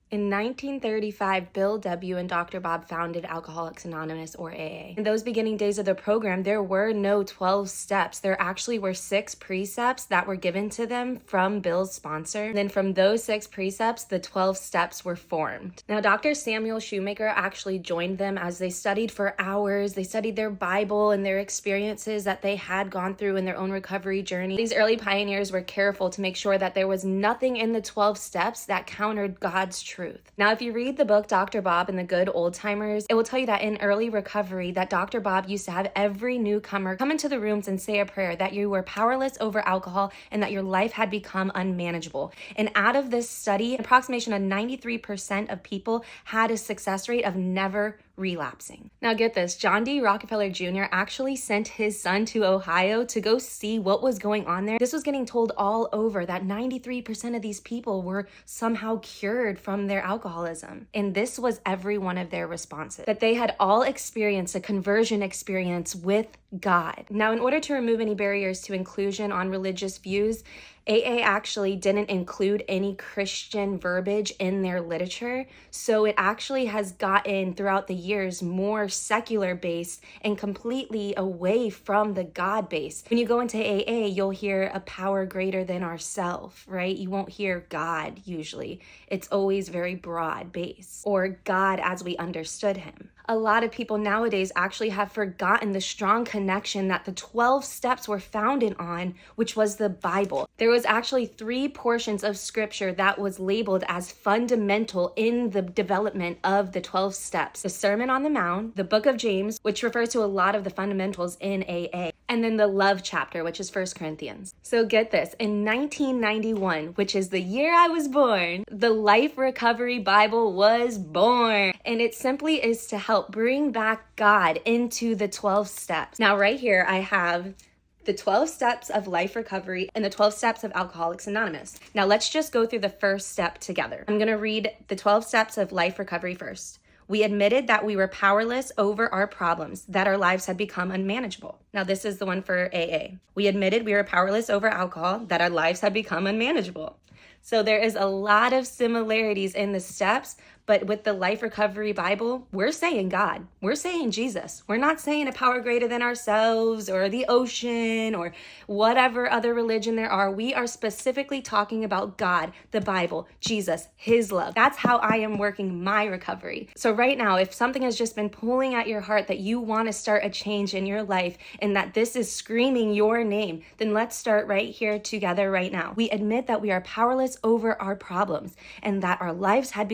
In 1935, Bill W. and Dr. Bob founded Alcoholics Anonymous, or AA. In those beginning days of the program, there were no 12 steps. There actually were 6 precepts that were given to them from Bill's sponsor. And then from those 6 precepts, the 12 steps were formed. Now, Dr. Samuel Shoemaker actually joined them as they studied for hours. They studied their Bible and their experiences that they had gone through in their own recovery journey. These early pioneers were careful to make sure that there was nothing in the 12 steps that countered God's truth. Now, if you read the book Dr. Bob and the Good Old Timers, it will tell you that in early recovery that Dr. Bob used to have every newcomer come into the rooms and say a prayer that you were powerless over alcohol and that your life had become unmanageable. And out of this study, an approximation of 93% of people had a success rate of never relapsing. Now get this, John D. Rockefeller Jr. actually sent his son to Ohio to go see what was going on there. This was getting told all over that 93% of these people were somehow cured from their alcoholism. And this was every one of their responses, that they had all experienced a conversion experience with God. Now, in order to remove any barriers to inclusion on religious views, AA actually didn't include any Christian verbiage in their literature, so it actually has gotten throughout the years more secular based and completely away from the God base. When you go into AA, you'll hear a power greater than ourself, right? You won't hear God usually. It's always very broad based, or God as we understood him. A lot of people nowadays actually have forgotten the strong connection that the 12 steps were founded on, which was the Bible. There was actually 3 portions of scripture that was labeled as fundamental in the development of the 12 steps. The Sermon on the Mount, the book of James, which refers to a lot of the fundamentals in AA, and then the love chapter, which is 1 Corinthians. So get this, in 1991, which is the year I was born, the Life Recovery Bible was born. And it simply is to help bring back God into the 12 steps. Now, right here, I have the 12 steps of life recovery and the 12 steps of Alcoholics Anonymous. Now, let's just go through the first step together. I'm going to read the 12 steps of life recovery first. We admitted that we were powerless over our problems, that our lives had become unmanageable. Now, this is the one for AA. We admitted we were powerless over alcohol, that our lives had become unmanageable. So there is a lot of similarities in the steps, but with the Life Recovery Bible, we're saying God. We're saying Jesus. We're not saying a power greater than ourselves or the ocean or whatever other religion there are. We are specifically talking about God, the Bible, Jesus, his love. That's how I am working my recovery. So right now, if something has just been pulling at your heart that you want to start a change in your life and that this is screaming your name, then let's start right here together right now. We admit that we are powerless over our problems and that our lives had